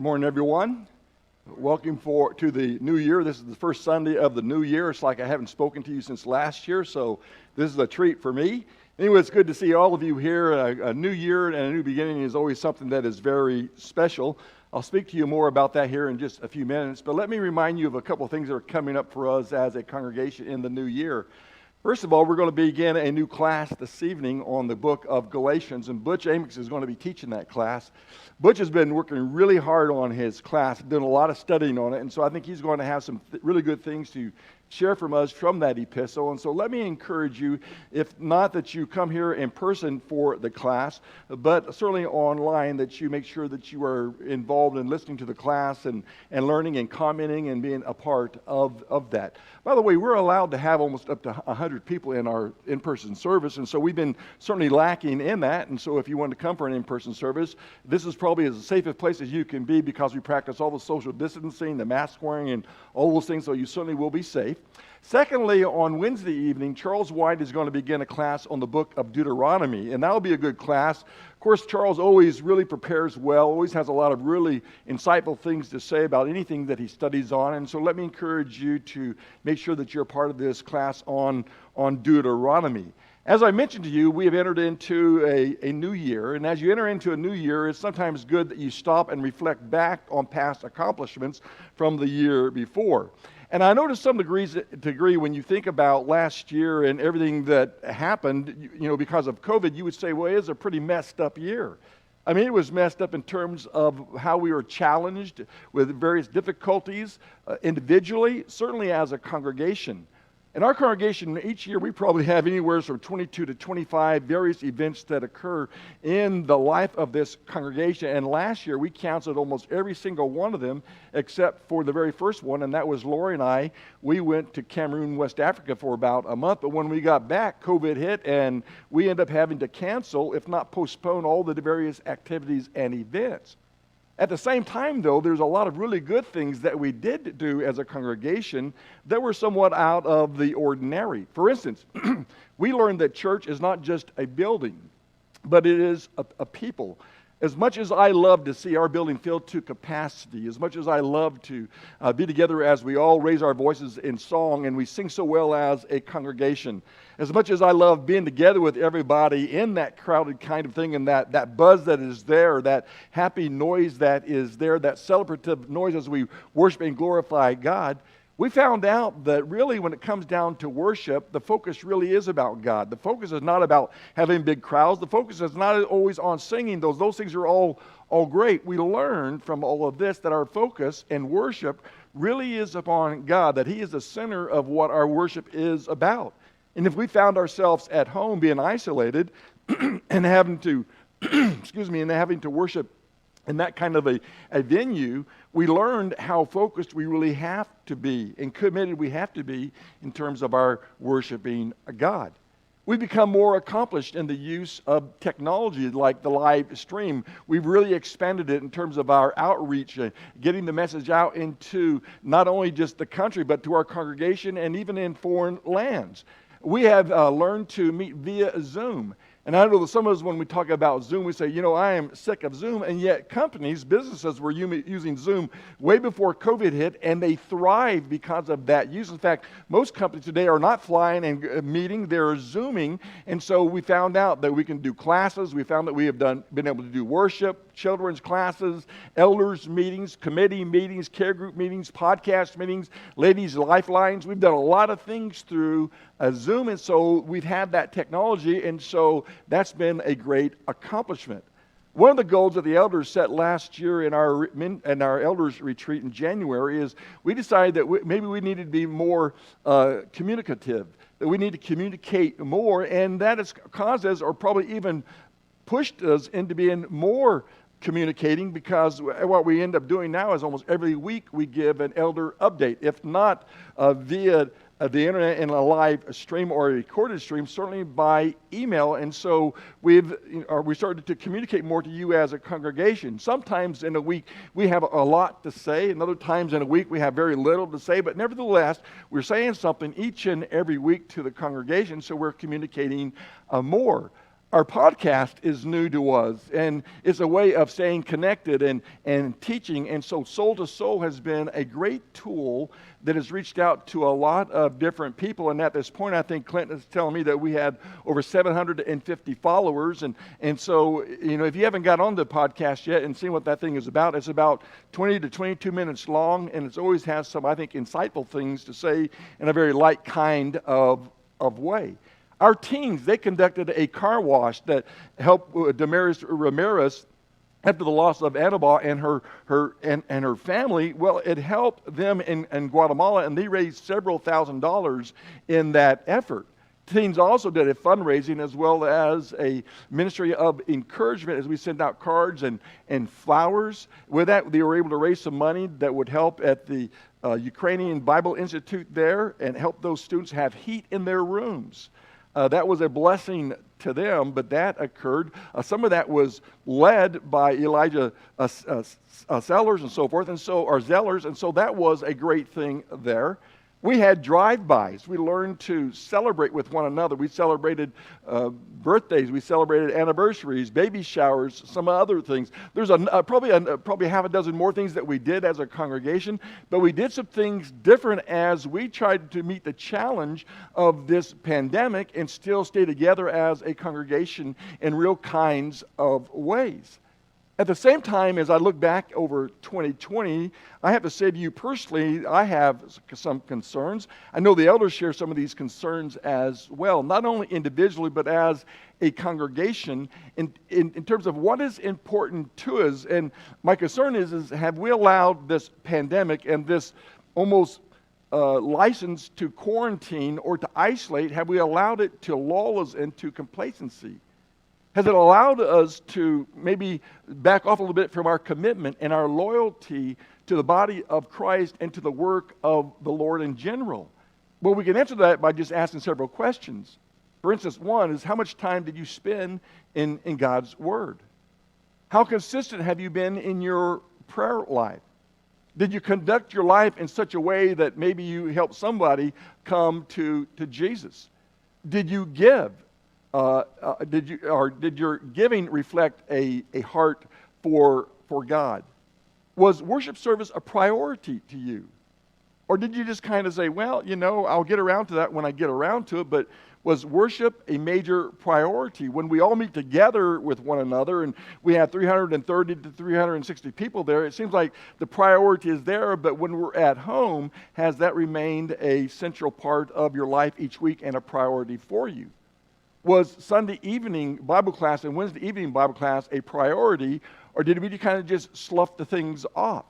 Morning, everyone. Welcome to the new year. This is the first Sunday of the new year. It's like I haven't spoken to you since last year, so this is a treat for me. Anyway, it's good to see all of you here. A new year and a new beginning is always something that is very special. I'll speak to you more about that here in just a few minutes, but let me remind you of a couple of things that are coming up for us as a congregation in the new year. First of all, we're going to begin a new class this evening on the book of Galatians, and Butch Amick is going to be teaching that class. Butch has been working really hard on his class, doing a lot of studying on it, and so I think he's going to have some really good things to share from us from that epistle. And so let me encourage you, if not that you come here in person for the class, but certainly online, that you make sure that you are involved in listening to the class and learning and commenting and being a part of that. By the way, we're allowed to have almost up to 100 people in our in-person service, and so we've been certainly lacking in that. And so if you want to come for an in-person service, this is probably as safe a place as you can be, because we practice all the social distancing, the mask wearing, and all those things, so you certainly will be safe. Secondly, on Wednesday evening, Charles White is going to begin a class on the book of Deuteronomy, and that'll be a good class. Of course, Charles always really prepares well, always has a lot of really insightful things to say about anything that he studies on, and so let me encourage you to make sure that you're part of this class on Deuteronomy. As I mentioned to you, we have entered into a new year, and as you enter into a new year, it's sometimes good that you stop and reflect back on past accomplishments from the year before. And I know to some degree when you think about last year and everything that happened, because of COVID, you would say, well, it was a pretty messed up year. I mean, it was messed up in terms of how we were challenged with various difficulties individually, certainly as a congregation. In our congregation, each year we probably have anywhere from 22 to 25 various events that occur in the life of this congregation. And last year we canceled almost every single one of them except for the very first one, and that was Lori and I. We went to Cameroon, West Africa for about a month, but when we got back, COVID hit, and we ended up having to cancel, if not postpone, all the various activities and events. At the same time, though, there's a lot of really good things that we did do as a congregation that were somewhat out of the ordinary. For instance, we learned that church is not just a building, but it is a people. As much as I love to see our building filled to capacity, as much as I love to be together as we all raise our voices in song and we sing so well as a congregation, as much as I love being together with everybody in that crowded kind of thing and that buzz that is there, that happy noise that is there, that celebrative noise as we worship and glorify God, we found out that really when it comes down to worship, the focus really is about God. The focus is not about having big crowds. The focus is not always on singing. Those things are all great. We learned from all of this that our focus in worship really is upon God, that He is the center of what our worship is about. And if we found ourselves at home being isolated and having to, having to worship in that kind of a venue, we learned how focused we really have to be and committed we have to be in terms of our worshiping God. We've become more accomplished in the use of technology like the live stream. We've really expanded it in terms of our outreach, getting the message out into not only just the country, but to our congregation and even in foreign lands. We have learned to meet via Zoom. And I know that some of us, when we talk about Zoom, we say, I am sick of Zoom. And yet companies, businesses were using Zoom way before COVID hit, and they thrive because of that use. In fact, most companies today are not flying and meeting, they're Zooming. And so we found out that we can do classes. We found that we have been able to do worship, children's classes, elders meetings, committee meetings, care group meetings, podcast meetings, ladies' lifelines. We've done a lot of things through Zoom, and so we've had that technology, and so that's been a great accomplishment. One of the goals that the elders set last year in our elders retreat in January is we decided that maybe we needed to be more communicative, that we need to communicate more, and that has caused us, or probably even pushed us into being more communicating, because what we end up doing now is almost every week we give an elder update, if not via the internet in a live stream or a recorded stream, certainly by email. And so we started to communicate more to you as a congregation. Sometimes in a week we have a lot to say, and other times in a week we have very little to say, but nevertheless we're saying something each and every week to the congregation, so we're communicating more. Our podcast is new to us, and it's a way of staying connected and teaching. And so Soul to Soul has been a great tool that has reached out to a lot of different people. And at this point, I think Clinton is telling me that we had over 750 followers. And so, if you haven't got on the podcast yet and seen what that thing is about, it's about 20 to 22 minutes long, and it always has some, I think, insightful things to say in a very light kind of way. Our teens, they conducted a car wash that helped Damaris Ramirez after the loss of Annabelle and her family. Well, it helped them in Guatemala, and they raised several $1,000s in that effort. Teens also did a fundraising as well as a ministry of encouragement as we sent out cards and flowers. With that, they were able to raise some money that would help at the Ukrainian Bible Institute there and help those students have heat in their rooms. That was a blessing to them, but that occurred. Some of that was led by Elijah Sellers and so forth, and so that was a great thing there. We had drive-bys. We learned to celebrate with one another. We celebrated birthdays. We celebrated anniversaries, baby showers, some other things. There's probably half a dozen more things that we did as a congregation, but we did some things different as we tried to meet the challenge of this pandemic and still stay together as a congregation in real kinds of ways. At the same time, as I look back over 2020, I have to say to you personally, I have some concerns. I know the elders share some of these concerns as well, not only individually, but as a congregation in terms of what is important to us. And my concern is have we allowed this pandemic and this almost license to quarantine or to isolate, have we allowed it to lull us into complacency? Has it allowed us to maybe back off a little bit from our commitment and our loyalty to the body of Christ and to the work of the Lord in general? Well, we can answer that by just asking several questions. For instance, one is, how much time did you spend in God's Word? How consistent have you been in your prayer life? Did you conduct your life in such a way that maybe you helped somebody come to Jesus? Did you give? Did your giving reflect a heart for God? Was worship service a priority to you? Or did you just kind of say, well, I'll get around to that when I get around to it, but was worship a major priority? When we all meet together with one another and we have 330 to 360 people there, it seems like the priority is there, but when we're at home, has that remained a central part of your life each week and a priority for you? Was Sunday evening Bible class and Wednesday evening Bible class a priority, or did we kind of just slough the things off?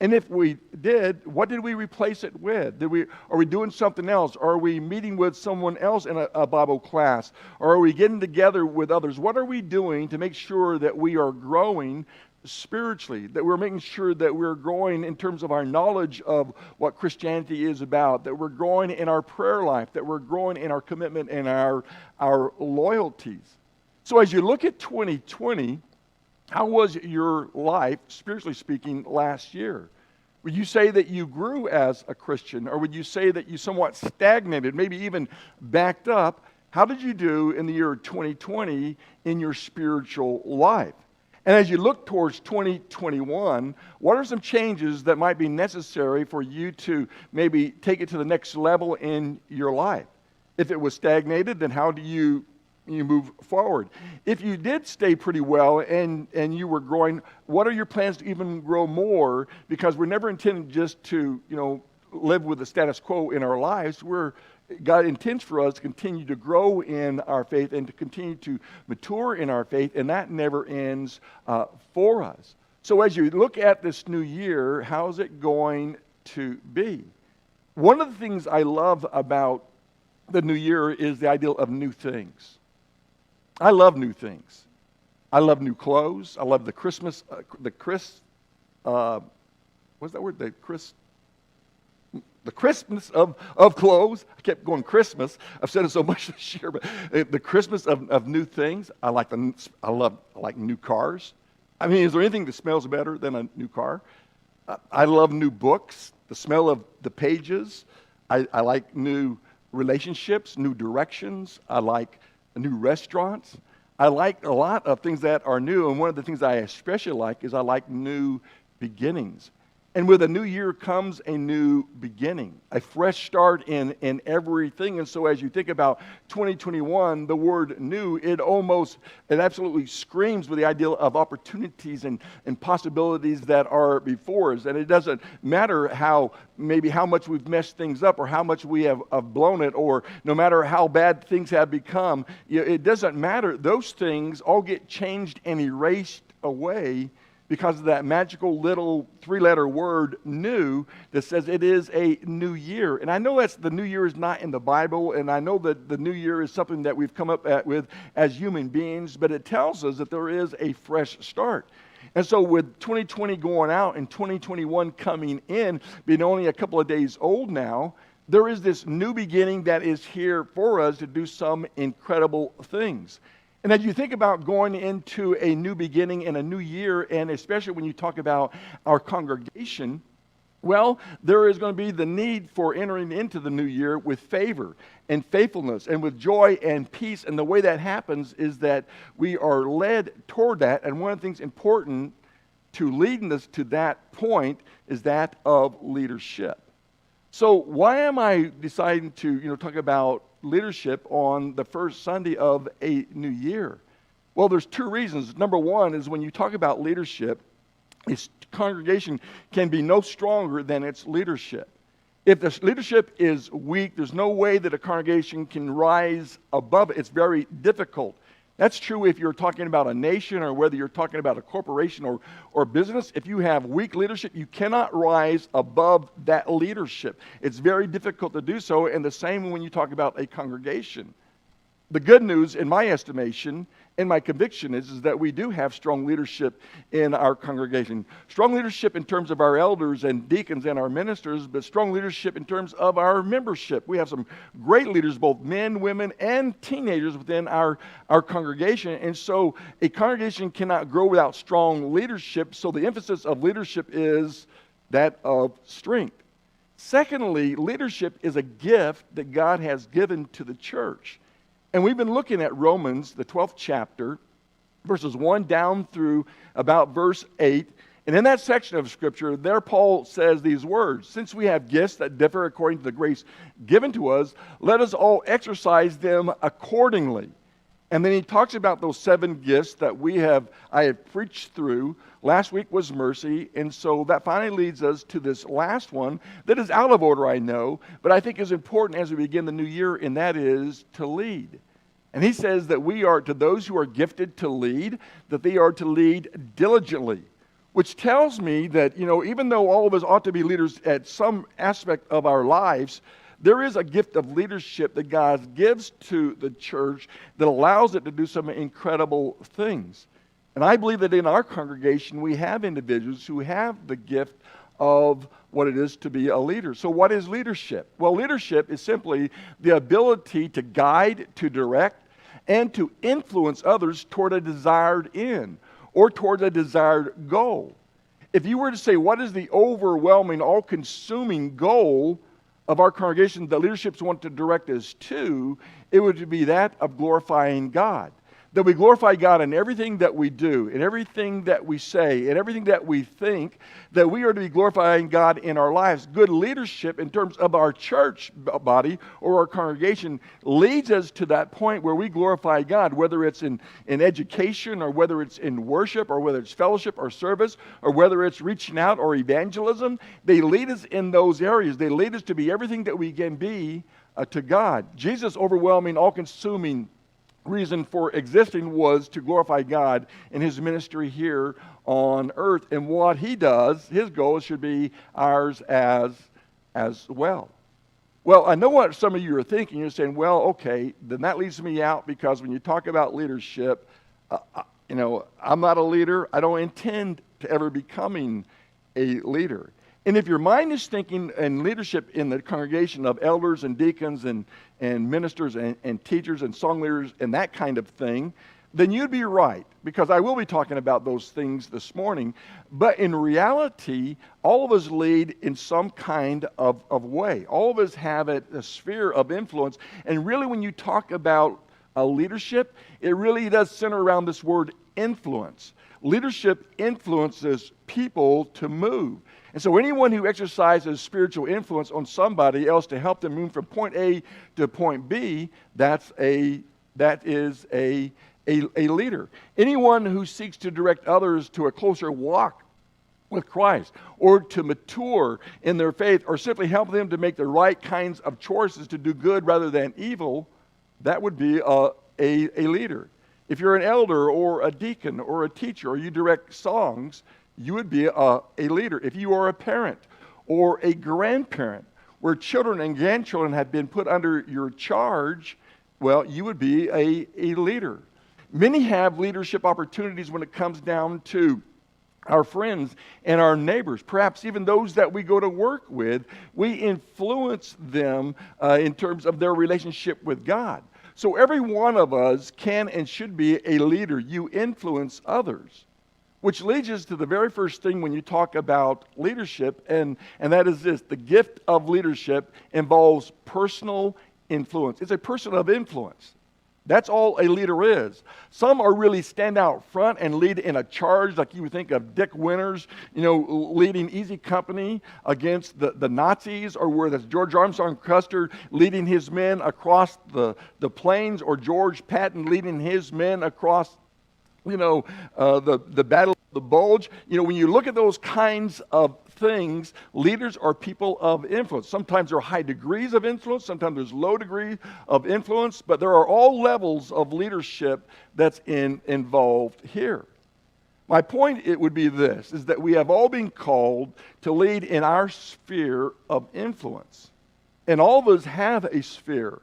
And if we did, what did we replace it with? Are we doing something else? Are we meeting with someone else in a Bible class? Or are we getting together with others? What are we doing to make sure that we are growing spiritually, that we're making sure that we're growing in terms of our knowledge of what Christianity is about, that we're growing in our prayer life, that we're growing in our commitment and our loyalties? So as you look at 2020, how was your life, spiritually speaking, last year? Would you say that you grew as a Christian, or would you say that you somewhat stagnated, maybe even backed up? How did you do in the year 2020 in your spiritual life? And as you look towards 2021, what are some changes that might be necessary for you to maybe take it to the next level in your life? If it was stagnated, then how do you move forward? If you did stay pretty well and you were growing, what are your plans to even grow more? Because we're never intended just to, live with the status quo in our lives. God intends for us to continue to grow in our faith and to continue to mature in our faith, and that never ends for us. So as you look at this new year, how's it going to be? One of the things I love about the new year is the idea of new things. I love new things. I love new clothes. I love the Christmas, what's that word? The Christmas of clothes. I kept going Christmas. I've said it so much this year, but the Christmas of new things. I like new cars. I mean, is there anything that smells better than a new car? I love new books, the smell of the pages. I like new relationships, new directions. I like new restaurants. I like a lot of things that are new, and one of the things I especially like is I like new beginnings. And with a new year comes a new beginning, a fresh start in everything. And so as you think about 2021, the word new, it absolutely screams with the idea of opportunities and possibilities that are before us. And it doesn't matter how much we've messed things up or how much we have blown it, or no matter how bad things have become, it doesn't matter. Those things all get changed and erased away because of that magical little three-letter word, new, that says it is a new year. And I know the new year is not in the Bible, and I know that the new year is something that we've come up with as human beings, but it tells us that there is a fresh start. And so with 2020 going out and 2021 coming in, being only a couple of days old now, there is this new beginning that is here for us to do some incredible things. And as you think about going into a new beginning and a new year, and especially when you talk about our congregation, well, there is going to be the need for entering into the new year with favor and faithfulness and with joy and peace. And the way that happens is that we are led toward that. And one of the things important to leading us to that point is that of leadership. So why am I deciding to talk about leadership on the first Sunday of a new year? Well, there's two reasons. Number one is when you talk about leadership, its congregation can be no stronger than its leadership. If the leadership is weak, there's no way that a congregation can rise above it. It's very difficult. That's true if you're talking about a nation or whether you're talking about a corporation or business. If you have weak leadership, you cannot rise above that leadership. It's very difficult to do so, and the same when you talk about a congregation. The good news, in my estimation, and my conviction is that we do have strong leadership in our congregation. Strong leadership in terms of our elders and deacons and our ministers, but strong leadership in terms of our membership. We have some great leaders, both men, women, and teenagers within our congregation. And so a congregation cannot grow without strong leadership. So the emphasis of leadership is that of strength. Secondly, leadership is a gift that God has given to the church. And we've been looking at Romans, the 12th chapter, verses 1 down through about verse 8. And in that section of Scripture, there Paul says these words: "Since we have gifts that differ according to the grace given to us, let us all exercise them accordingly." And then he talks about those 7 gifts that I have preached through. Last week was mercy, and so that finally leads us to this last one that is out of order, I know, but I think is important as we begin the new year, and that is to lead. And he says that we are, to those who are gifted to lead, that they are to lead diligently, which tells me that, even though all of us ought to be leaders at some aspect of our lives, there is a gift of leadership that God gives to the church that allows it to do some incredible things. And I believe that in our congregation we have individuals who have the gift of what it is to be a leader. So what is leadership? Well, leadership is simply the ability to guide, to direct, and to influence others toward a desired end or toward a desired goal. If you were to say, what is the overwhelming, all-consuming goal of our congregation that leaderships want to direct us to, it would be that of glorifying God. That we glorify God in everything that we do, in everything that we say, in everything that we think, that we are to be glorifying God in our lives. Good leadership in terms of our church body or our congregation leads us to that point where we glorify God, whether it's in education or whether it's in worship or whether it's fellowship or service or whether it's reaching out or evangelism. They lead us in those areas. They lead us to be everything that we can be to God. Jesus' overwhelming, all-consuming reason for existing was to glorify God in his ministry here on earth. And what he does, his goal should be ours as well. Well, I know what some of you are thinking. You're saying, well, okay, then that leaves me out because when you talk about leadership, I'm not a leader. I don't intend to ever becoming a leader. And if your mind is thinking in leadership in the congregation of elders and deacons and ministers and teachers and song leaders and that kind of thing, then you'd be right, because I will be talking about those things this morning. But in reality, all of us lead in some kind of way. All of us have a sphere of influence. And really when you talk about leadership, it really does center around this word influence. Leadership influences people to move. And so anyone who exercises spiritual influence on somebody else to help them move from point A to point B, that is a leader. Anyone who seeks to direct others to a closer walk with Christ, or to mature in their faith, or simply help them to make the right kinds of choices to do good rather than evil, that would be a leader. If you're an elder or a deacon or a teacher, or you direct songs, you would be a leader. If you are a parent or a grandparent, where children and grandchildren have been put under your charge, well, you would be a leader. Many have leadership opportunities when it comes down to our friends and our neighbors, perhaps even those that we go to work with. We influence them in terms of their relationship with God. So every one of us can and should be a leader. You influence others, which leads us to the very first thing when you talk about leadership, and that is this: the gift of leadership involves personal influence. It's a person of influence. That's all a leader is. Some are really stand out front and lead in a charge, like you would think of Dick Winters, leading Easy Company against the Nazis, or where that's George Armstrong Custer leading his men across the plains, or George Patton leading his men across, the Battle of the Bulge. When you look at those kinds of things, leaders are people of influence. Sometimes there are high degrees of influence, sometimes there's low degree of influence, but there are all levels of leadership that's involved here. My point, it would be this, is that we have all been called to lead in our sphere of influence. And all of us have a sphere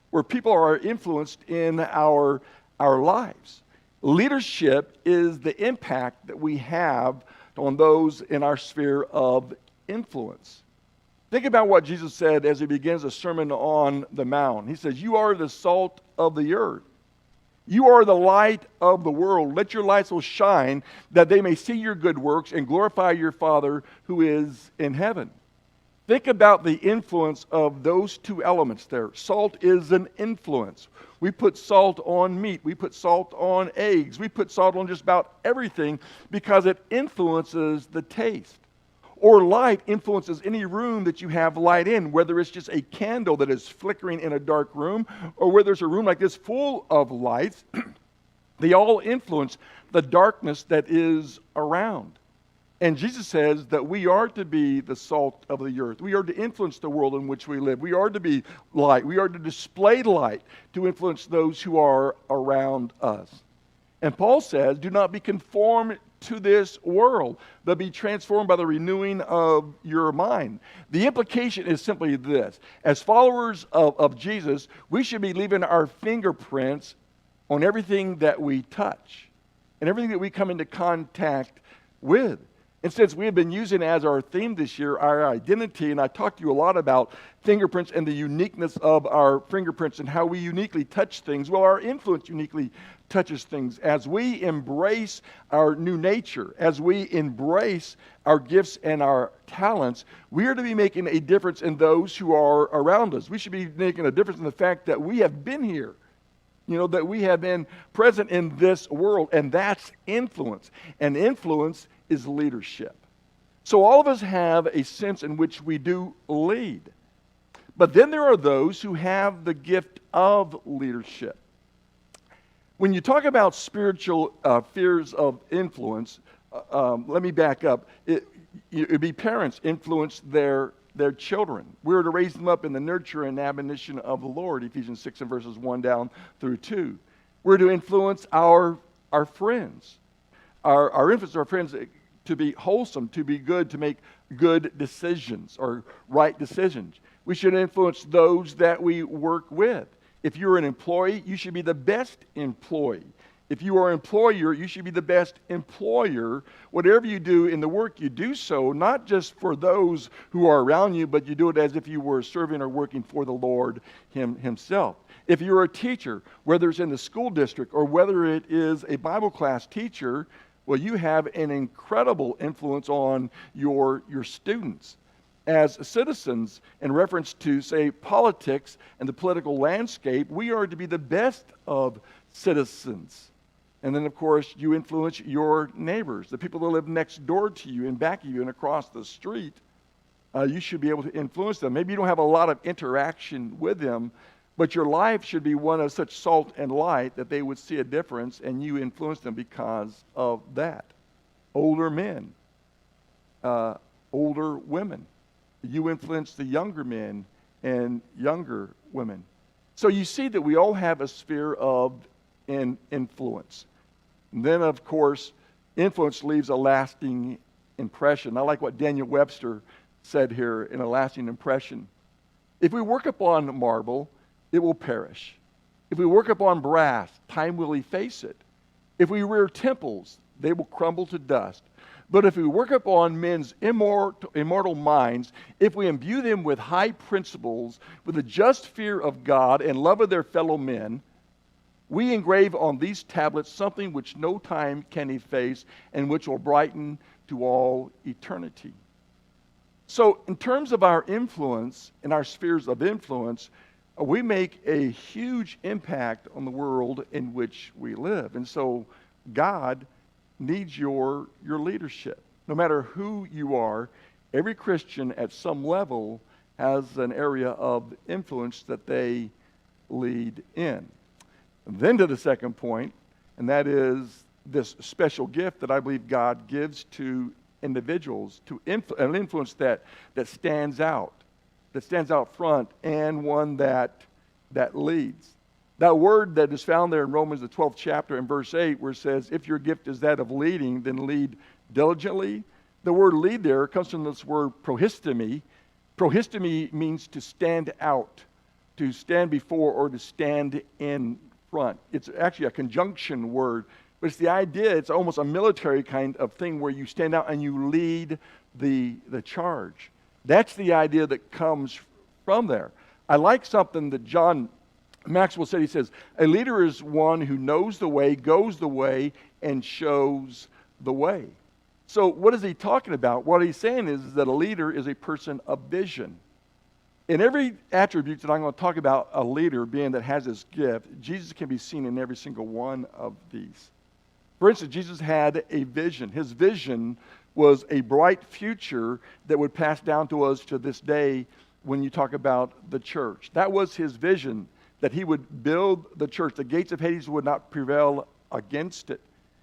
where people are influenced in our lives. Leadership is the impact that we have on those in our sphere of influence. Think about what Jesus said as he begins the Sermon on the Mount. He says, "You are the salt of the earth. You are the light of the world. Let your light so shine that they may see your good works and glorify your Father who is in heaven." Think about the influence of those two elements there. Salt is an influence. We put salt on meat. We put salt on eggs. We put salt on just about everything because it influences the taste. Or light influences any room that you have light in, whether it's just a candle that is flickering in a dark room, or whether it's a room like this full of lights. They all influence the darkness that is around. And Jesus says that we are to be the salt of the earth. We are to influence the world in which we live. We are to be light. We are to display light to influence those who are around us. And Paul says, do not be conformed to this world, but be transformed by the renewing of your mind. The implication is simply this: as followers of Jesus, we should be leaving our fingerprints on everything that we touch and everything that we come into contact with. And since we have been using as our theme this year our identity, and I talked to you a lot about fingerprints and the uniqueness of our fingerprints and how we uniquely touch things, well, our influence uniquely touches things. As we embrace our new nature, as we embrace our gifts and our talents, we are to be making a difference in those who are around us. We should be making a difference in the fact that we have been here. That we have been present in this world, and that's influence. And influence is leadership. So all of us have a sense in which we do lead. But then there are those who have the gift of leadership. When you talk about spiritual spheres of influence, let me back up. It'd be parents influence their children. We're to raise them up in the nurture and admonition of the Lord, Ephesians 6 and verses 1 down through 2. We're to influence our friends. Our influence our friends to be wholesome, to be good, to make good decisions or right decisions. We should influence those that we work with. If you're an employee, you should be the best employee. If you are an employer, you should be the best employer. Whatever you do in the work, you do so not just for those who are around you, but you do it as if you were serving or working for the Lord himself. If you're a teacher, whether it's in the school district or whether it is a Bible class teacher, well, you have an incredible influence on your students. as citizens, in reference to, say, politics and the political landscape, we are to be the best of citizens. And then, of course, you influence your neighbors, the people that live next door to you and back of you and across the street. You should be able to influence them. Maybe you don't have a lot of interaction with them, but your life should be one of such salt and light that they would see a difference, and you influence them because of that. Older men, older women. You influence the younger men and younger women. So you see that we all have a sphere of influence. And then, of course, influence leaves a lasting impression. I like what Daniel Webster said here in a lasting impression. If we work upon marble, it will perish. If we work upon brass, time will efface it. If we rear temples, they will crumble to dust. But if we work upon men's immortal minds, if we imbue them with high principles, with a just fear of God and love of their fellow men, we engrave on these tablets something which no time can efface and which will brighten to all eternity. So in terms of our influence and our spheres of influence, we make a huge impact on the world in which we live. And so God needs your leadership. No matter who you are, every Christian at some level has an area of influence that they lead in. And then to the second point, and that is this special gift that I believe God gives to individuals, to an influence that stands out front, and one that leads. That word that is found there in Romans, the 12th chapter, in verse 8, where it says, if your gift is that of leading, then lead diligently. The word lead there comes from this word prohistemi. Prohistemi means to stand out, to stand before, or to stand in front. It's actually a conjunction word, but it's the idea, it's almost a military kind of thing where you stand out and you lead the charge. That's the idea that comes from there. I like something that John Maxwell said. He says, a leader is one who knows the way, goes the way, and shows the way. So what is he talking about? What he's saying is that a leader is a person of vision. In every attribute that I'm going to talk about a leader being that has this gift, Jesus can be seen in every single one of these. For instance, Jesus had a vision. His vision was a bright future that would pass down to us to this day when you talk about the church. That was his vision, that he would build the church. The gates of Hades would not prevail against it.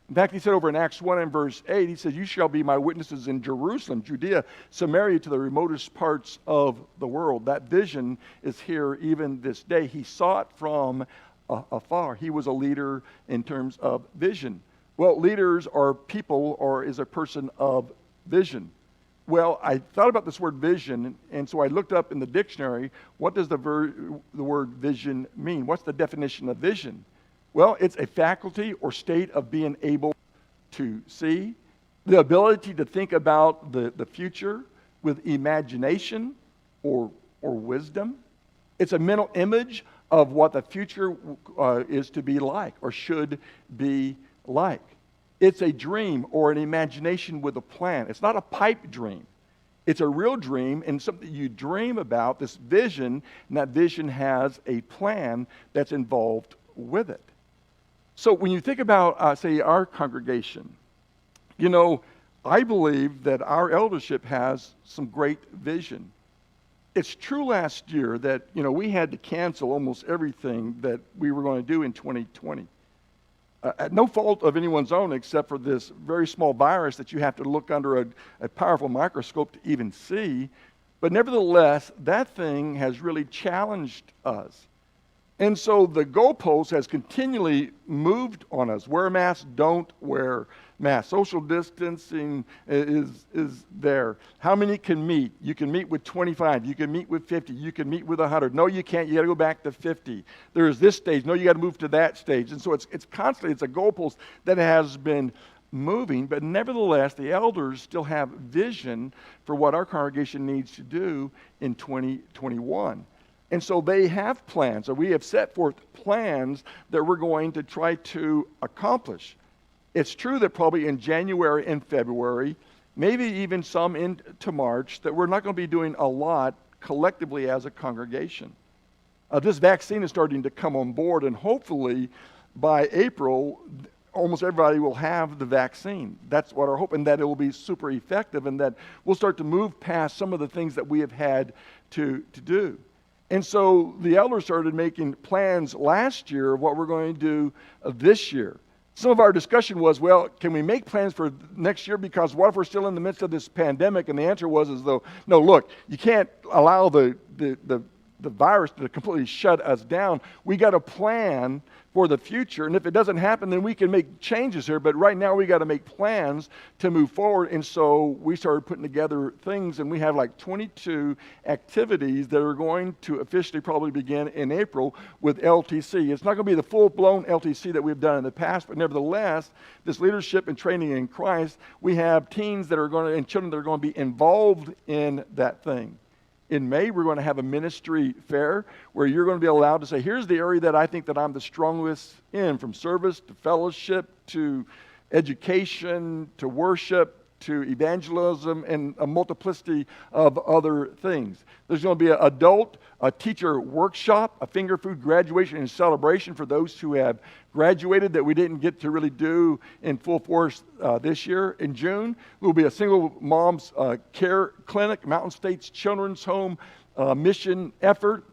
In fact, he said over in Acts 1 and verse 8, he says, you shall be my witnesses in Jerusalem, Judea, Samaria, to the remotest parts of the world. That vision is here even this day. He saw it from afar. He was a leader in terms of vision. Well, leaders are people, or is a person of vision. Well, I thought about this word vision, and so I looked up in the dictionary, what does the word vision mean? What's the definition of vision? Well, it's a faculty or state of being able to see, the ability to think about the future with imagination or wisdom. It's a mental image of what the future is to be like or should be like. It's a dream or an imagination with a plan. It's not a pipe dream. It's a real dream and something you dream about, this vision, and that vision has a plan that's involved with it. So when you think about, say, our congregation, you know, I believe that our eldership has some great vision. It's true last year that, you know, we had to cancel almost everything that we were going to do in 2020. At no fault of anyone's own except for this very small virus that you have to look under a powerful microscope to even see. But nevertheless, that thing has really challenged us. And so the goalpost has continually moved on us. Wear masks, don't wear masks. Social distancing is there. How many can meet? You can meet with 25. You can meet with 50. You can meet with 100. No, you can't. You got to go back to 50. There's this stage. No, you got to move to that stage. And so it's constantly, it's a goalpost that has been moving. But nevertheless, the elders still have vision for what our congregation needs to do in 2021. And so they have plans, or we have set forth plans that we're going to try to accomplish. It's true that probably in January and February, maybe even some into March, that we're not going to be doing a lot collectively as a congregation. This vaccine is starting to come on board, and hopefully by April, almost everybody will have the vaccine. That's what our hope, and that it will be super effective, and that we'll start to move past some of the things that we have had to do. And so the elders started making plans last year of what we're going to do this year. Some of our discussion was, well, can we make plans for next year? Because what if we're still in the midst of this pandemic? And the answer was as though, no, look, you can't allow the virus to completely shut us down. We got to plan for the future, and if it doesn't happen, then we can make changes here. But right now, we got to make plans to move forward. And so we started putting together things, and we have like 22 activities that are going to officially probably begin in April with LTC. It's not going to be the full-blown LTC that we've done in the past, but nevertheless, this leadership and training in Christ, we have teens that are going to, and children that are going to be involved in that thing. In May, we're going to have a ministry fair where you're going to be allowed to say, here's the area that I think that I'm the strongest in, from service to fellowship to education to worship to evangelism and a multiplicity of other things. There's going to be a teacher workshop, a finger food graduation and celebration for those who have graduated that we didn't get to really do in full force this year. In June, there will be a single mom's care clinic, Mountain States Children's Home mission effort.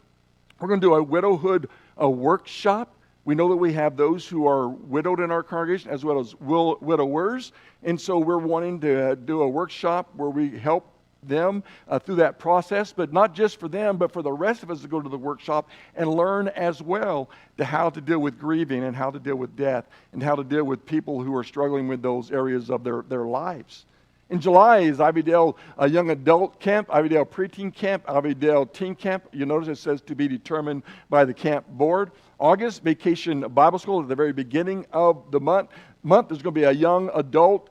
We're going to do a widowhood workshop. We know that we have those who are widowed in our congregation as well as widowers. And so we're wanting to do a workshop where we help them through that process, but not just for them, but for the rest of us to go to the workshop and learn as well how to deal with grieving and how to deal with death and how to deal with people who are struggling with those areas of their lives. In July is Ivydale Young Adult Camp, Ivydale Preteen Camp, Ivydale Teen Camp. You notice it says to be determined by the camp board. August, Vacation Bible School at the very beginning of the month. There's going to be a young adult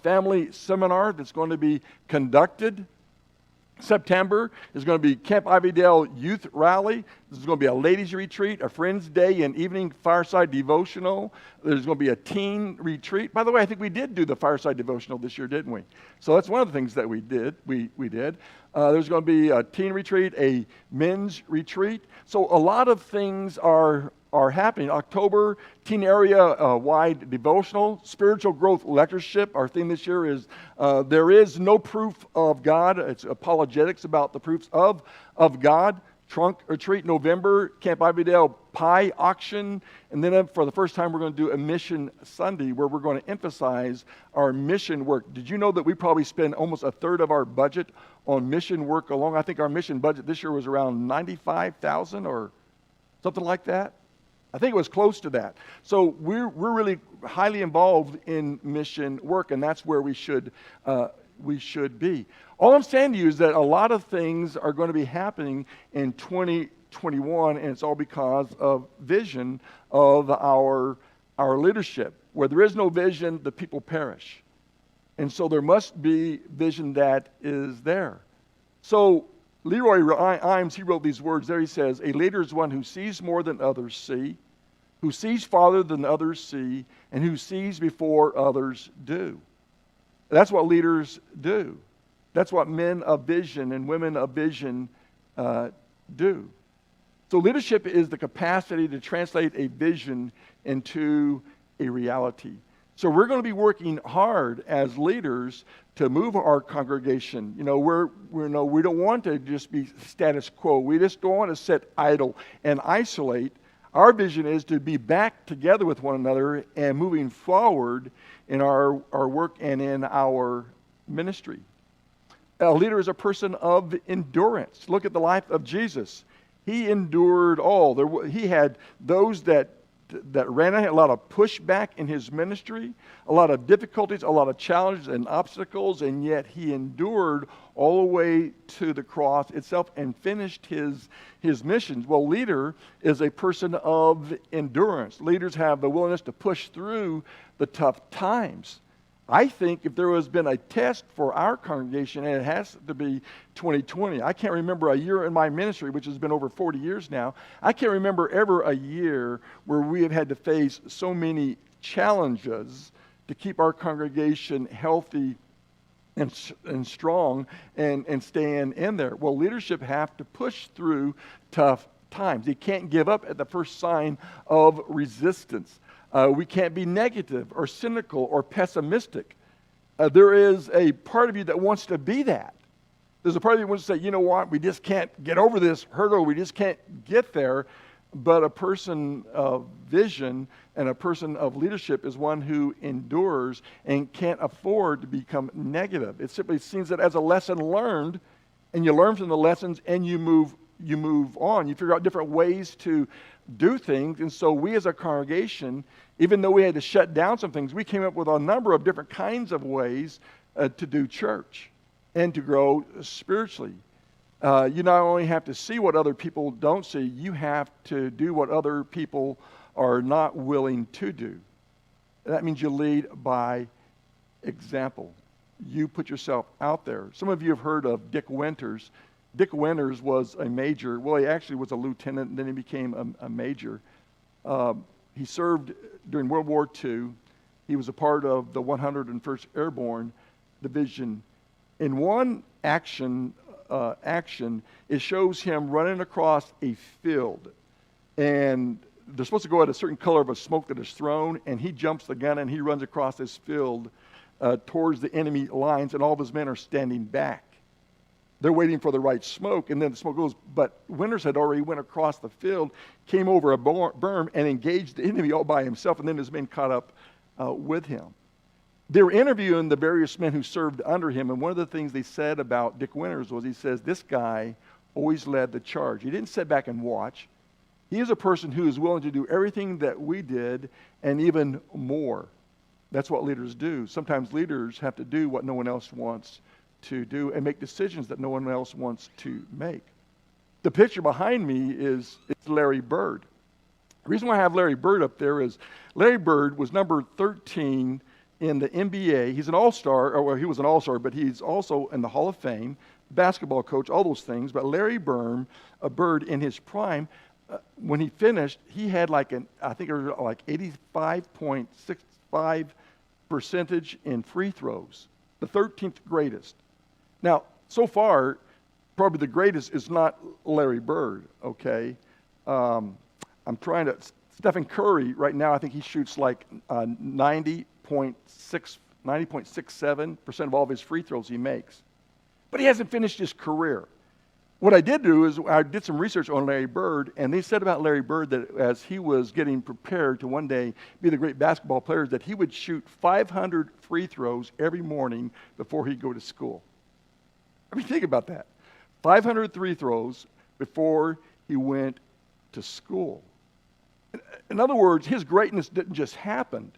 family seminar that's going to be conducted. September is going to be Camp Ivydale Youth Rally. This is going to be a ladies' retreat, a Friends' Day, and evening fireside devotional. There's going to be a teen retreat. By the way, I think we did do the fireside devotional this year, didn't we? So that's one of the things that we did. We did. There's going to be a teen retreat, a men's retreat. So a lot of things are happening. October, teen area wide devotional, spiritual growth lectureship. Our theme this year is there is no proof of God. It's apologetics about the proofs of God. Trunk or treat November, Camp Ivydale pie auction. And then for the first time, we're going to do a mission Sunday where we're going to emphasize our mission work. Did you know that we probably spend almost a third of our budget on mission work alone? I think our mission budget this year was around $95,000 or something like that. I think it was close to that. So we're really highly involved in mission work, and that's where we should be. All I'm saying to you is that a lot of things are going to be happening in 2021, and it's all because of vision of our leadership. Where there is no vision, the people perish. And so there must be vision that is there. So Leroy Imes, he wrote these words there. He says, a leader is one who sees more than others see, who sees farther than others see, and who sees before others do. That's what leaders do. That's what men of vision and women of vision do. So leadership is the capacity to translate a vision into a reality. So we're going to be working hard as leaders to move our congregation. We don't want to just be status quo. We just don't want to sit idle and isolate. Our vision is to be back together with one another and moving forward in our work and in our ministry. A leader is a person of endurance. Look at the life of Jesus. He endured all. He had those that ran a lot of pushback in his ministry, a lot of difficulties, a lot of challenges and obstacles, and yet he endured all the way to the cross itself and finished his missions. Well, leader is a person of endurance. Leaders have the willingness to push through the tough times. I think if there has been a test for our congregation, and it has to be 2020. I can't remember a year in my ministry, which has been over 40 years now. I can't remember ever a year where we have had to face so many challenges to keep our congregation healthy and strong and staying in there. Well, leadership have to push through tough times. You can't give up at the first sign of resistance. We can't be negative or cynical or pessimistic. There is a part of you that wants to be that. There's a part of you that wants to say, you know what, we just can't get over this hurdle. We just can't get there. But a person of vision and a person of leadership is one who endures and can't afford to become negative. It simply sees it as a lesson learned, and you learn from the lessons and you move on. You figure out different ways to do things. And so we as a congregation, even though we had to shut down some things, we came up with a number of different kinds of ways to do church and to grow spiritually. You not only have to see what other people don't see, you have to do what other people are not willing to do. That means you lead by example. You put yourself out there. Some of you have heard of Dick Winters. Dick Winters was a major. Well, he actually was a lieutenant, and then he became a major. He served during World War II. He was a part of the 101st Airborne Division. In one action, it shows him running across a field, and they're supposed to go at a certain color of a smoke that is thrown, and he jumps the gun and he runs across this field towards the enemy lines, and all of his men are standing back. They're waiting for the right smoke, and then the smoke goes. But Winters had already went across the field, came over a berm, and engaged the enemy all by himself, and then his men caught up with him. They were interviewing the various men who served under him, and one of the things they said about Dick Winters was, he says, this guy always led the charge. He didn't sit back and watch. He is a person who is willing to do everything that we did and even more. That's what leaders do. Sometimes leaders have to do what no one else wants to do and make decisions that no one else wants to make. The picture behind me is Larry Bird. The reason why I have Larry Bird up there is Larry Bird was number 13 in the NBA. He's an all-star, or well, he was an all-star, but he's also in the Hall of Fame, basketball coach, all those things. But Larry Bird in his prime, when he finished, he had I think it was like 85.65% in free throws, the 13th greatest. Now, so far, probably the greatest is not Larry Bird, okay? Stephen Curry, right now, I think he shoots like 90.67% of all of his free throws he makes. But he hasn't finished his career. What I did do is I did some research on Larry Bird, and they said about Larry Bird that as he was getting prepared to one day be the great basketball player, that he would shoot 500 free throws every morning before he'd go to school. I mean, think about that. 500 free throws before he went to school. In other words, his greatness didn't just happen.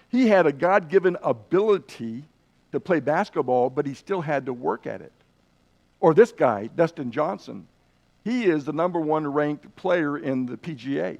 He had a God-given ability to play basketball, but he still had to work at it. Or this guy, Dustin Johnson, he is the number one ranked player in the PGA.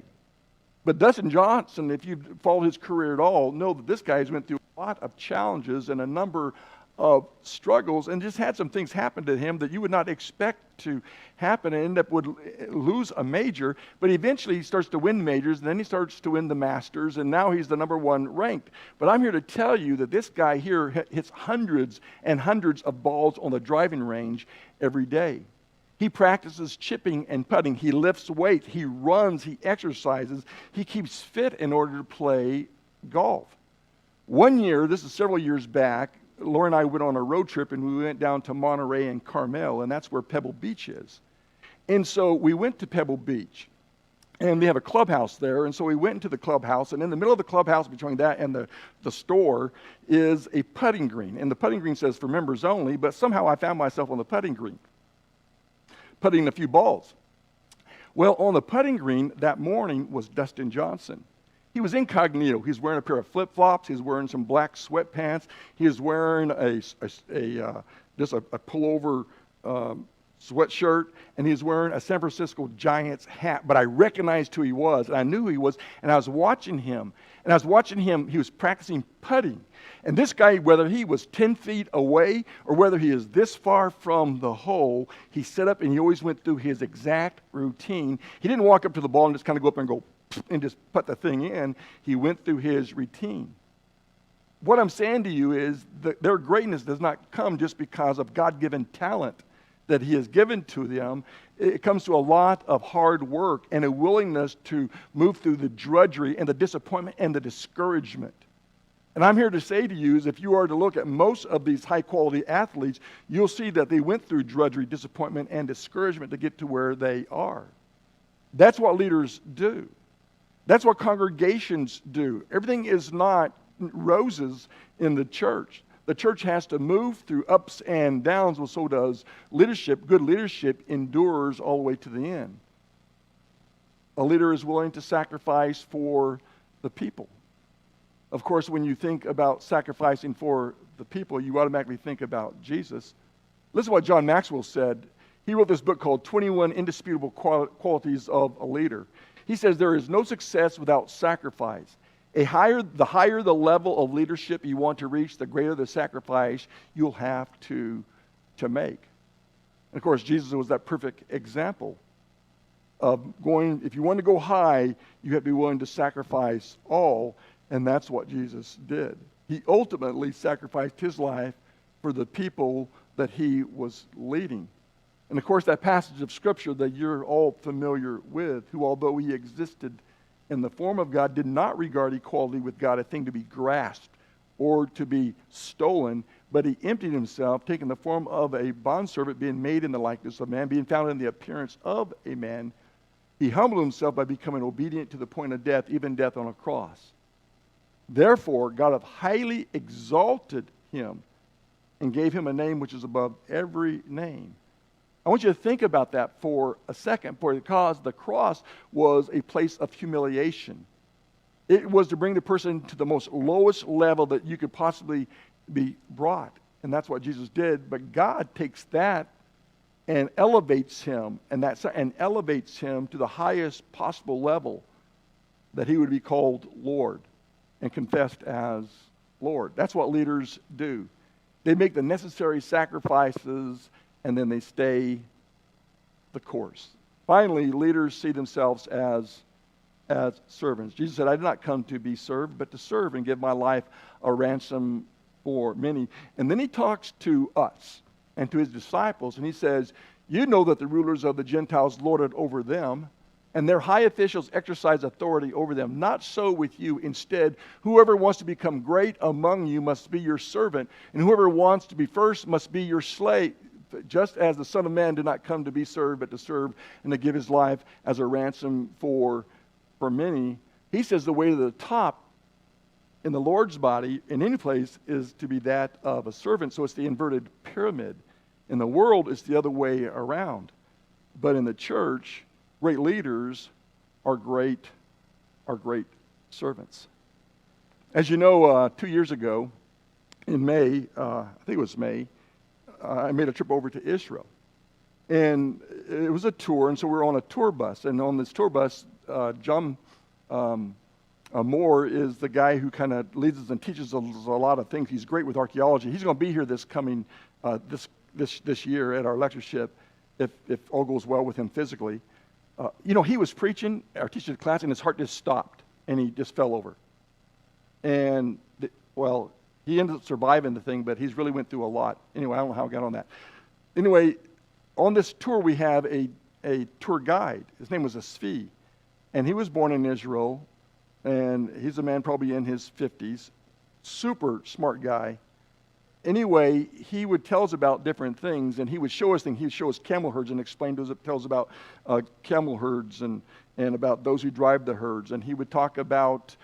But Dustin Johnson, if you've followed his career at all, know that this guy has went through a lot of challenges and a number of struggles, and just had some things happen to him that you would not expect to happen, and would lose a major. But eventually he starts to win majors, and then he starts to win the Masters, and now he's the number one ranked. But I'm here to tell you that this guy here hits hundreds and hundreds of balls on the driving range every day. He practices chipping and putting. He lifts weights. He runs. He exercises. He keeps fit in order to play golf. One year, this is several years back, Laura and I went on a road trip, and we went down to Monterey and Carmel, and that's where Pebble Beach is. And so we went to Pebble Beach, and they have a clubhouse there, and so we went into the clubhouse, and in the middle of the clubhouse between that and the store is a putting green. And the putting green says for members only, but somehow I found myself on the putting green, putting a few balls. Well, on the putting green that morning was Dustin Johnson. He was incognito. He's wearing a pair of flip-flops. He's wearing some black sweatpants. He is wearing just a pullover sweatshirt, and he's wearing a San Francisco Giants hat. But I recognized who he was, and I knew who he was, and I was watching him. And I was watching him. He was practicing putting. And this guy, whether he was 10 feet away or whether he is this far from the hole, he set up and he always went through his exact routine. He didn't walk up to the ball and just kind of go up and go and just put the thing in. He went through his routine. what I'm saying to you is that their greatness does not come just because of God-given talent that he has given to them. It comes to a lot of hard work and a willingness to move through the drudgery and the disappointment and the discouragement. And I'm here to say to you is if you are to look at most of these high-quality athletes, you'll see that they went through drudgery, disappointment, and discouragement to get to where they are. That's what leaders do. That's what congregations do. Everything is not roses in the church. The church has to move through ups and downs, well, so does leadership. Good leadership endures all the way to the end. A leader is willing to sacrifice for the people. Of course, when you think about sacrificing for the people, you automatically think about Jesus. Listen to what John Maxwell said. He wrote this book called 21 Indisputable Qualities of a Leader. He says, there is no success without sacrifice. The higher the level of leadership you want to reach, the greater the sacrifice you'll have to make. And of course, Jesus was that perfect example of going, if you want to go high, you have to be willing to sacrifice all, and that's what Jesus did. He ultimately sacrificed his life for the people that he was leading. And of course, that passage of Scripture that you're all familiar with, who although he existed in the form of God, did not regard equality with God a thing to be grasped or to be stolen, but he emptied himself, taking the form of a bondservant, being made in the likeness of man, being found in the appearance of a man. He humbled himself by becoming obedient to the point of death, even death on a cross. Therefore, God hath highly exalted him and gave him a name which is above every name. I want you to think about that for a second, because the cross was a place of humiliation. It was to bring the person to the most lowest level that you could possibly be brought. And that's what Jesus did. But God takes that and elevates him, and elevates him to the highest possible level that he would be called Lord and confessed as Lord. That's what leaders do. They make the necessary sacrifices, and then they stay the course. Finally, leaders see themselves as servants. Jesus said, I did not come to be served, but to serve and give my life a ransom for many. And then he talks to us and to his disciples, and he says, you know that the rulers of the Gentiles lord it over them, and their high officials exercise authority over them. Not so with you. Instead, whoever wants to become great among you must be your servant, and whoever wants to be first must be your slave. Just as the Son of Man did not come to be served, but to serve and to give his life as a ransom for many. He says the way to the top in the Lord's body, in any place, is to be that of a servant. So it's the inverted pyramid. In the world, it's the other way around. But in the church, great leaders are great servants. As you know, 2 years ago, in May, I think it was May, I made a trip over to Israel. And it was a tour, and so we were on a tour bus. And on this tour bus, John Moore is the guy who kind of leads us and teaches us a lot of things. He's great with archaeology. He's going to be here this coming this year at our lectureship, if all goes well with him physically. He was preaching or teaching the class, and his heart just stopped, and he just fell over. And he ended up surviving the thing, but he's really went through a lot. Anyway, I don't know how I got on that. Anyway, on this tour, we have a tour guide. His name was Asfi, and he was born in Israel, and he's a man probably in his 50s, super smart guy. Anyway, he would tell us about different things, and he would show us things. He would show us camel herds and tell us about camel herds and about those who drive the herds, and he would talk about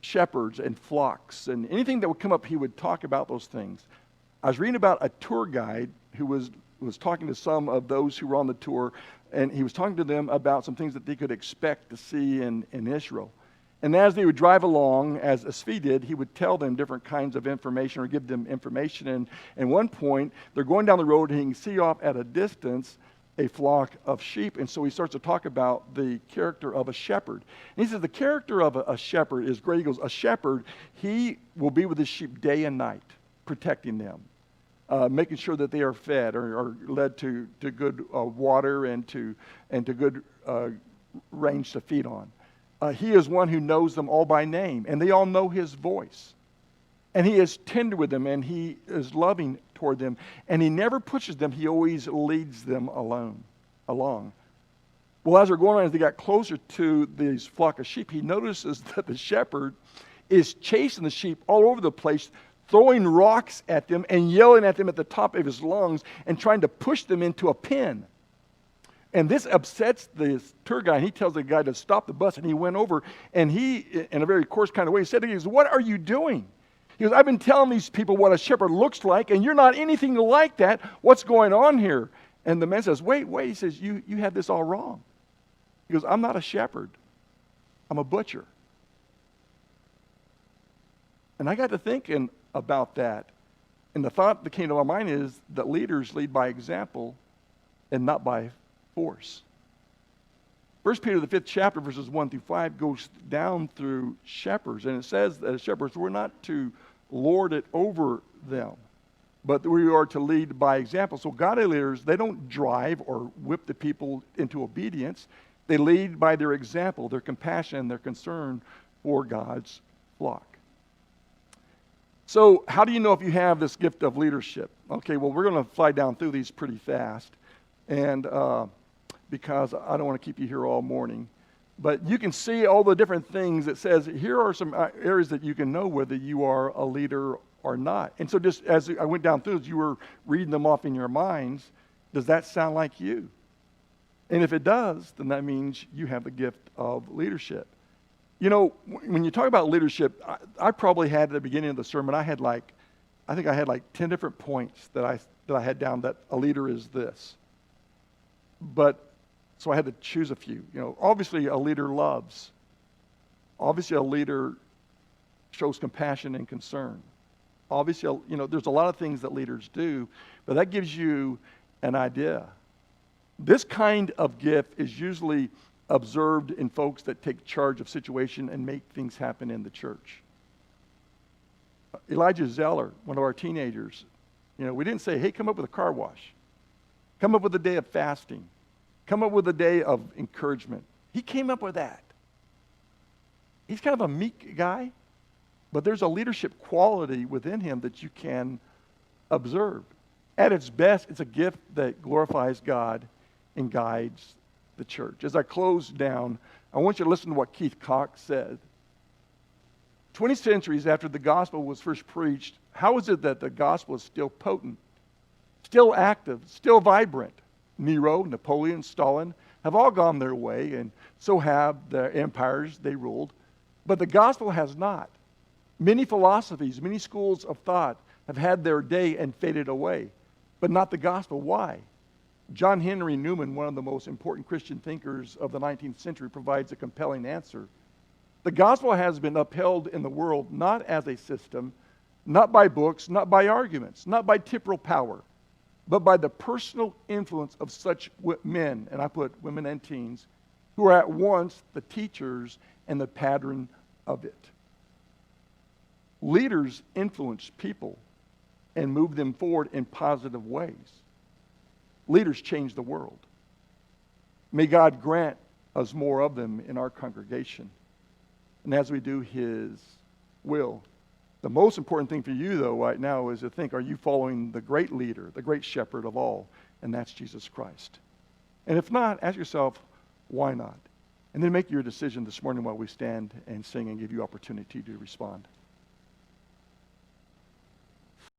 shepherds and flocks, and anything that would come up, he would talk about those things. I was reading about a tour guide who was talking to some of those who were on the tour, and he was talking to them about some things that they could expect to see in Israel. And as they would drive along, as Asfi did, he would tell them different kinds of information or give them information. And at one point, they're going down the road, and he can see off at a distance a flock of sheep. And so he starts to talk about the character of a shepherd. And he says the character of a shepherd is great. He goes, a shepherd, he will be with his sheep day and night, protecting them, making sure that they are fed or led to good water and to good range to feed on. He is one who knows them all by name, and they all know his voice. And he is tender with them, and he is loving toward them. And he never pushes them. He always leads them along. Well, as they're going on, as they got closer to these flock of sheep, he notices that the shepherd is chasing the sheep all over the place, throwing rocks at them and yelling at them at the top of his lungs and trying to push them into a pen. And this upsets the tour guide. He tells the guy to stop the bus, and he went over, and he, in a very coarse kind of way, said to him, "What are you doing?" He goes, "I've been telling these people what a shepherd looks like, and you're not anything like that. What's going on here?" And the man says, wait. He says, you have this all wrong. He goes, "I'm not a shepherd. I'm a butcher." And I got to thinking about that. And the thought that came to my mind is that leaders lead by example and not by force. 1 Peter, the 5th chapter, verses 1 through 5, goes down through shepherds. And it says that as shepherds, we're not to lord it over them, but we are to lead by example. So godly leaders, they don't drive or whip the people into obedience. They lead by their example, their compassion, their concern for God's flock. So how do you know if you have this gift of leadership? Okay, well, we're going to fly down through these pretty fast, and because I don't want to keep you here all morning. But you can see all the different things that says, here are some areas that you can know whether you are a leader or not. And so just as I went down through, as you were reading them off in your minds, does that sound like you? And if it does, then that means you have the gift of leadership. You know, when you talk about leadership, I probably had at the beginning of the sermon, I think I had like 10 different points that I had down that a leader is this. But so I had to choose a few. You know, obviously a leader loves. Obviously a leader shows compassion and concern. Obviously, you know, there's a lot of things that leaders do, but that gives you an idea. This kind of gift is usually observed in folks that take charge of situation and make things happen in the church. Elijah Zeller, one of our teenagers, you know, we didn't say, "Hey, come up with a car wash. Come up with a day of fasting. Come up with a day of encouragement." He came up with that. He's kind of a meek guy, but there's a leadership quality within him that you can observe. At its best, it's a gift that glorifies God and guides the church. As I close down, I want you to listen to what Keith Cox said. 20 centuries after the gospel was first preached, how is it that the gospel is still potent, still active, still vibrant? Nero, Napoleon, Stalin have all gone their way, and so have the empires they ruled. But the gospel has not. Many philosophies, many schools of thought have had their day and faded away, but not the gospel. Why? John Henry Newman, one of the most important Christian thinkers of the 19th century, provides a compelling answer. The gospel has been upheld in the world not as a system, not by books, not by arguments, not by temporal power, but by the personal influence of such men, and I put women and teens, who are at once the teachers and the pattern of it. Leaders influence people and move them forward in positive ways. Leaders change the world. May God grant us more of them in our congregation. And as we do His will. The most important thing for you, though, right now is to think, are you following the great leader, the great shepherd of all? And that's Jesus Christ. And if not, ask yourself, why not? And then make your decision this morning while we stand and sing and give you opportunity to respond.